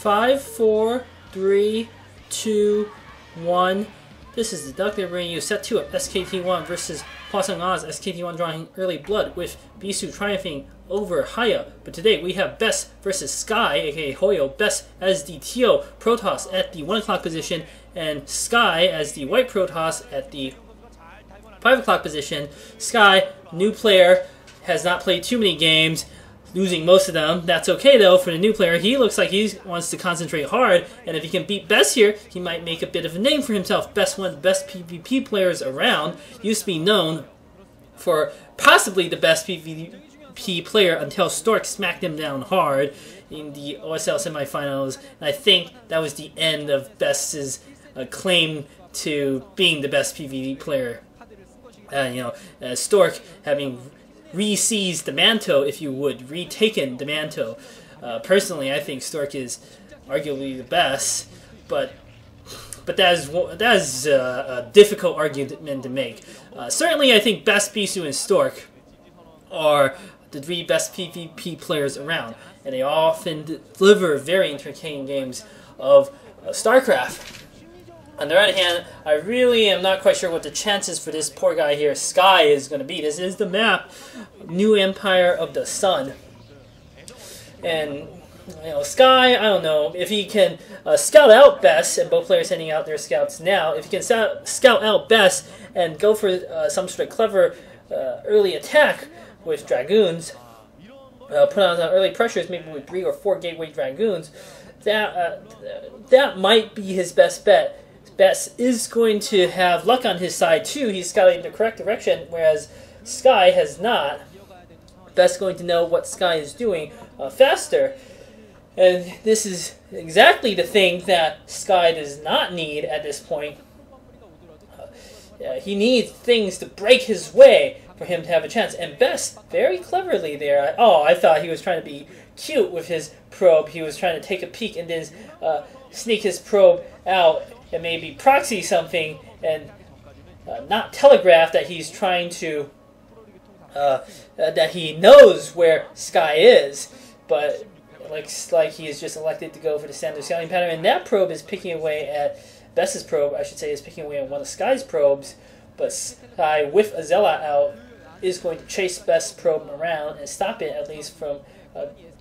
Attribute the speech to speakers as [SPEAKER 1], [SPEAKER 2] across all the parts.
[SPEAKER 1] 5, 4, 3, 2, 1. This is Deducter bringing you set 2 of SKT1 versus Hwaseung Oz. SKT1 drawing early blood with Bisu triumphing over Haya. But today we have Best versus Sky, aka Hoyo. Best as the Tio Protoss at the 1 o'clock position, and Sky as the White Protoss at the 5 o'clock position. Sky, new player, has not played too many games, losing most of them. That's okay though for the new player. He looks like he wants to concentrate hard, and if he can beat Best here, he might make a bit of a name for himself. Best, one of the best PvP players around, used to be known for possibly the best PvP player until Stork smacked him down hard in the OSL semifinals. And I think that was the end of Best's claim to being the best PvP player. Stork having re-seized the mantle, if you would, retaken the mantle. Personally, I think Stork is arguably the best, but that is a difficult argument to make. Certainly, I think Best, Bisu, and Stork are the 3 best PvP players around, and they often deliver very entertaining games of StarCraft. On the other hand, I really am not quite sure what the chances for this poor guy here, Sky, is going to be. This is the map, New Empire of the Sun. And, Sky, I don't know, if he can scout out Best, and both players sending out their scouts now, if he can scout out Best and go for some sort of clever early attack with Dragoons, put on some early pressures, maybe with 3 or 4 Gateway Dragoons, that might be his best bet. Best is going to have luck on his side too. He's scouting the correct direction, whereas Sky has not. Best going to know what Sky is doing faster. And this is exactly the thing that Sky does not need at this point. He needs things to break his way for him to have a chance. And Best, very cleverly there. I thought he was trying to be cute with his probe. He was trying to take a peek and then sneak his probe out and maybe proxy something and not telegraph that he's trying to, that he knows where Sky is, but it looks like he is just elected to go for the standard scouting pattern, and that probe is picking away at, Best's probe, I should say, is picking away at one of Sky's probes, but Sky, with a Zealot out, is going to chase Best's probe around and stop it, at least from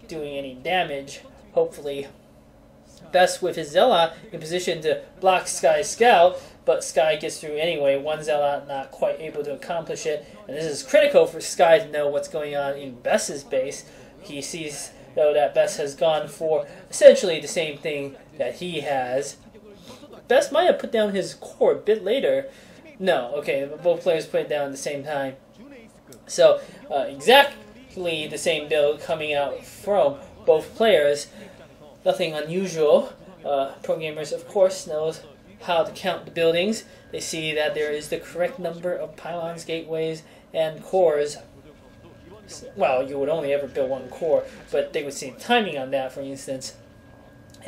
[SPEAKER 1] doing any damage, hopefully. Best with his Zealot in position to block Sky's scout, but Sky gets through anyway. One Zealot not quite able to accomplish it, and this is critical for Sky to know what's going on in Best's base. He sees, though, that Best has gone for essentially the same thing that he has. Best might have put down his core a bit later. No, okay, both players put it down at the same time. So, exactly the same build coming out from both players. Nothing unusual. Pro gamers, of course, knows how to count the buildings. They see that there is the correct number of pylons, gateways, and cores. Well, you would only ever build 1 core, but they would see timing on that, for instance.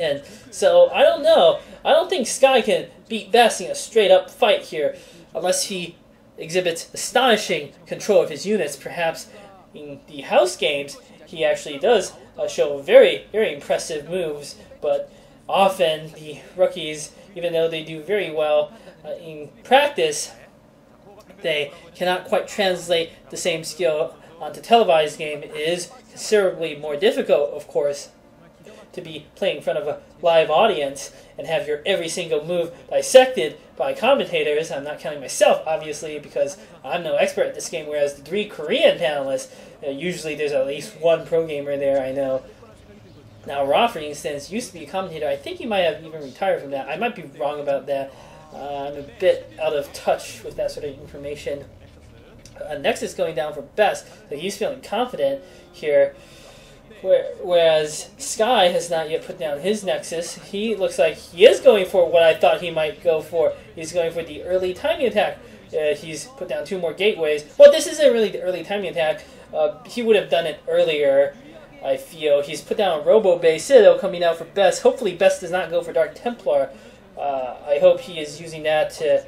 [SPEAKER 1] And so, I don't know. I don't think Sky can beat Best in a straight-up fight here, unless he exhibits astonishing control of his units. Perhaps in the house games, he actually does show very, very impressive moves, but often the rookies, even though they do very well in practice, they cannot quite translate the same skill onto televised game. It is considerably more difficult, of course, to be playing in front of a live audience and have your every single move dissected by commentators. I'm not counting myself, obviously, because I'm no expert at this game, whereas the 3 Korean panelists, usually there's at least 1 pro gamer there, I know. Now, Ra, for instance, used to be a commentator. I think he might have even retired from that. I might be wrong about that. I'm a bit out of touch with that sort of information. Nexus going down for Best, so he's feeling confident here. Whereas Sky has not yet put down his Nexus. He looks like he is going for what I thought he might go for. He's going for the early timing attack. He's put down 2 more gateways. Well, this isn't really the early timing attack. He would have done it earlier, I feel. He's put down a Robo Base Citadel coming out for Best. Hopefully Best does not go for Dark Templar. I hope he is using that to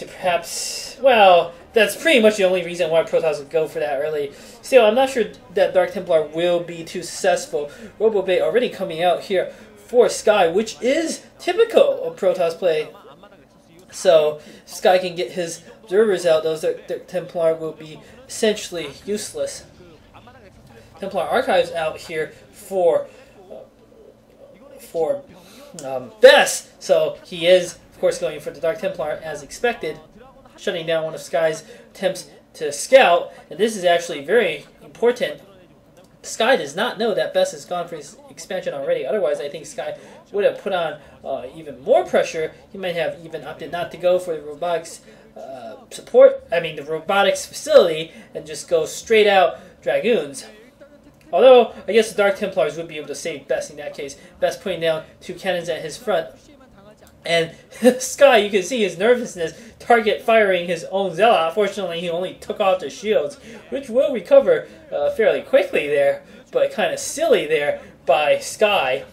[SPEAKER 1] perhaps, well, that's pretty much the only reason why Protoss would go for that early. Still, I'm not sure that Dark Templar will be too successful. Robo Bait already coming out here for Sky, which is typical of Protoss play. So Sky can get his observers out. Those Templar will be essentially useless. Templar Archives out here for Bess. So he is, of course, going for the Dark Templar as expected, shutting down one of Sky's attempts to scout. And this is actually very important. Sky does not know that Bess has gone for his expansion already. Otherwise, I think Sky would have put on even more pressure. He might have even opted not to go for the robotics the robotics facility, and just go straight out Dragoons. Although, I guess the Dark Templars would be able to save Bess in that case. Bess putting down 2 cannons at his front. And Sky, you can see his nervousness, target firing his own Zealot. Fortunately, he only took off the shields, which will recover fairly quickly there, but kind of silly there by Sky,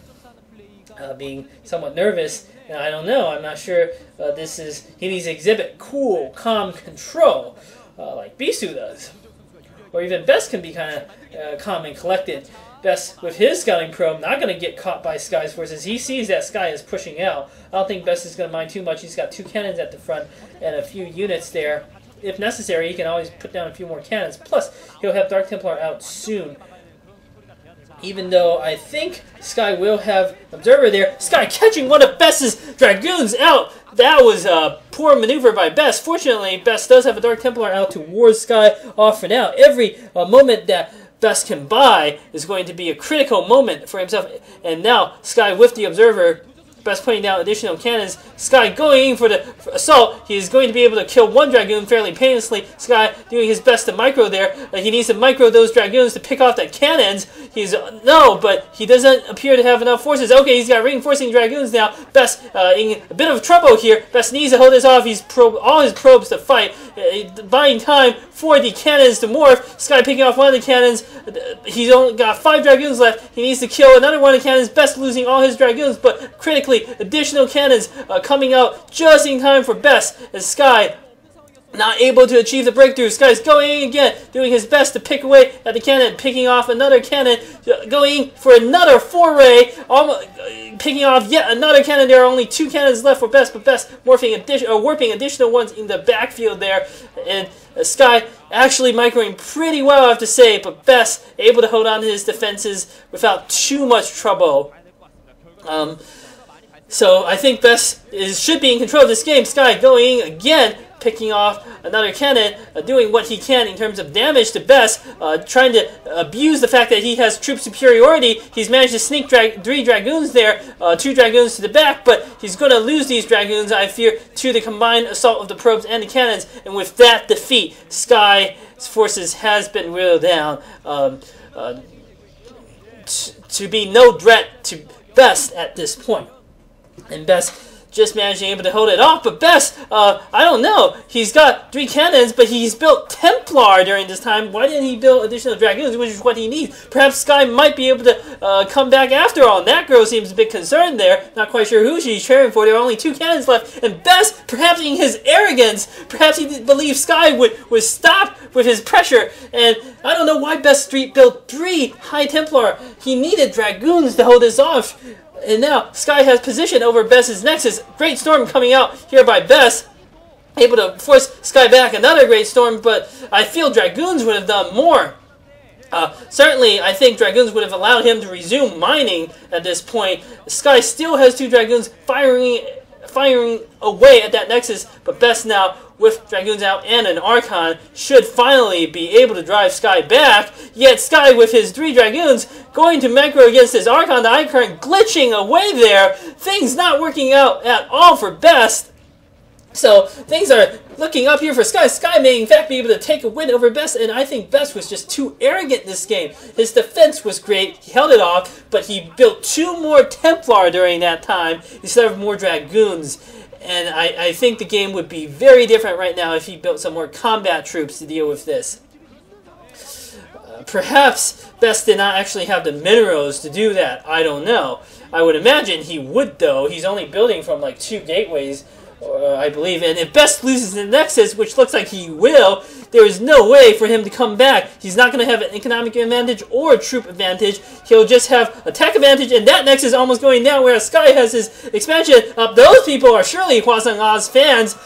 [SPEAKER 1] being somewhat nervous. And I don't know, I'm not sure he needs to exhibit cool, calm control, like Bisu does. Or even Bess can be kind of calm and collected. Bess, with his scouting probe, not going to get caught by Sky's forces. He sees that Sky is pushing out. I don't think Bess is going to mind too much. He's got 2 cannons at the front and a few units there. If necessary, he can always put down a few more cannons. Plus, he'll have Dark Templar out soon. Even though I think Sky will have Observer there. Sky catching one of Bess's Dragoons out. That was a poor maneuver by Bess. Fortunately, Bess does have a Dark Templar out to ward Sky off for now. Every moment that Bess can buy is going to be a critical moment for himself. And now, Sky with the Observer, Bess putting down additional cannons. Sky going for the assault. He's going to be able to kill 1 Dragoon fairly painlessly. Sky doing his best to micro there. He needs to micro those Dragoons to pick off the cannons. But he doesn't appear to have enough forces. Okay, he's got reinforcing Dragoons now. Bess in a bit of trouble here. Bess needs to hold this off. He's all his probes to fight, buying time for the cannons to morph. Sky picking off one of the cannons. He's only got 5 Dragoons left. He needs to kill another one of the cannons. Bess losing all his Dragoons, but critically, additional cannons coming out just in time for Bess, as Sky not able to achieve the breakthrough. Sky's going in again, doing his best to pick away at the cannon, picking off another cannon, going for another foray, picking off yet another cannon. There are only 2 cannons left for Bess, but Bess warping additional ones in the backfield there, and Sky actually microing pretty well, I have to say, but Bess able to hold on to his defenses without too much trouble. So I think Bess should be in control of this game. Sky going again, picking off another cannon, doing what he can in terms of damage to Bess, trying to abuse the fact that he has troop superiority. He's managed to sneak 3 Dragoons there, 2 Dragoons to the back, but he's going to lose these Dragoons, I fear, to the combined assault of the probes and the cannons. And with that defeat, Sky's forces has been whittled down to be no threat to Bess at this point. And Bess just managing able to hold it off, but Bess, I don't know. He's got 3 cannons, but he's built Templar during this time. Why didn't he build additional Dragoons, which is what he needs? Perhaps Sky might be able to come back after all. And that girl seems a bit concerned there. Not quite sure who she's cheering for. There are only 2 cannons left. And Bess, perhaps in his arrogance, perhaps he didn't believe Sky would stop with his pressure. And I don't know why Bess built 3 High Templar. He needed Dragoons to hold this off. And now, Sky has position over Bess's Nexus. Great Storm coming out here by Bess. Able to force Sky back another Great Storm, but I feel Dragoons would have done more. Certainly, I think Dragoons would have allowed him to resume mining at this point. Sky still has 2 Dragoons firing away at that Nexus, but Bess now, with Dragoons out and an Archon, should finally be able to drive Sky back. Yet Sky, with his 3 Dragoons, going to macro against his Archon, the Icon glitching away there. Things not working out at all for Bess. So things are looking up here for Sky. Sky may in fact be able to take a win over Bess, and I think Bess was just too arrogant in this game. His defense was great, he held it off, but he built 2 more Templar during that time instead of more Dragoons. And I think the game would be very different right now if he built some more combat troops to deal with this. Perhaps Bess did not actually have the minerals to do that. I don't know. I would imagine he would, though. He's only building from like 2 gateways, I believe. And if Bess loses the Nexus, which looks like he will, there is no way for him to come back. He's not going to have an economic advantage or a troop advantage. He'll just have attack advantage, and that next is almost going down, whereas Sky has his expansion up. Those people are surely Hwaseung Oz fans,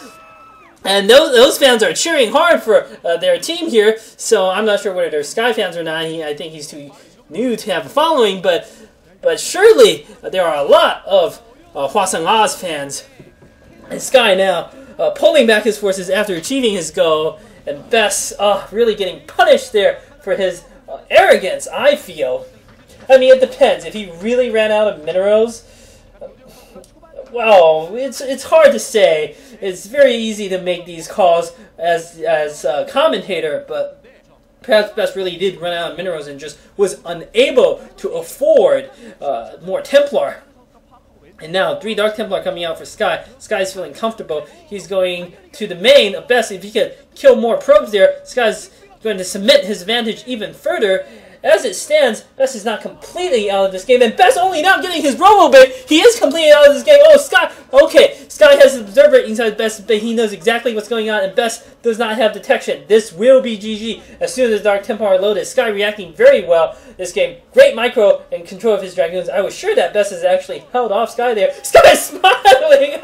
[SPEAKER 1] and those fans are cheering hard for their team here, so I'm not sure whether they're Sky fans or not. I think he's too new to have a following, but surely there are a lot of Hwaseung Oz fans. And Sky now pulling back his forces after achieving his goal, and Best really getting punished there for his arrogance, I feel. I mean, it depends. If he really ran out of minerals, well, it's hard to say. It's very easy to make these calls as a commentator, but perhaps Best really did run out of minerals and just was unable to afford more Templar. And now 3 Dark Templar coming out for Sky. Sky's feeling comfortable. He's going to the main of Best. If he could kill more probes there, Sky's going to cement his advantage even further. As it stands, Best is not completely out of this game, and Best only now getting his Robo Bait. He is completely out of this game. Oh, Sky! Okay, Sky has an observer inside Best, but he knows exactly what's going on, and Best does not have detection. This will be GG as soon as Dark Templar are loaded. Sky reacting very well this game. Great micro and control of his Dragoons. I was sure that Best has actually held off Sky there. Sky is smiling!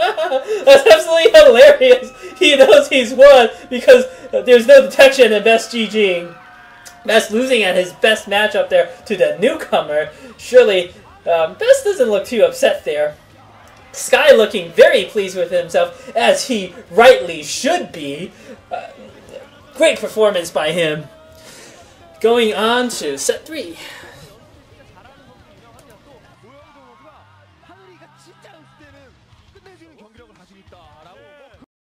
[SPEAKER 1] That's absolutely hilarious. He knows he's won because there's no detection and Best GGing. Best losing at his best match up there to the newcomer. Surely, Best doesn't look too upset there. Sky looking very pleased with himself, as he rightly should be. Great performance by him. Going on to set 3.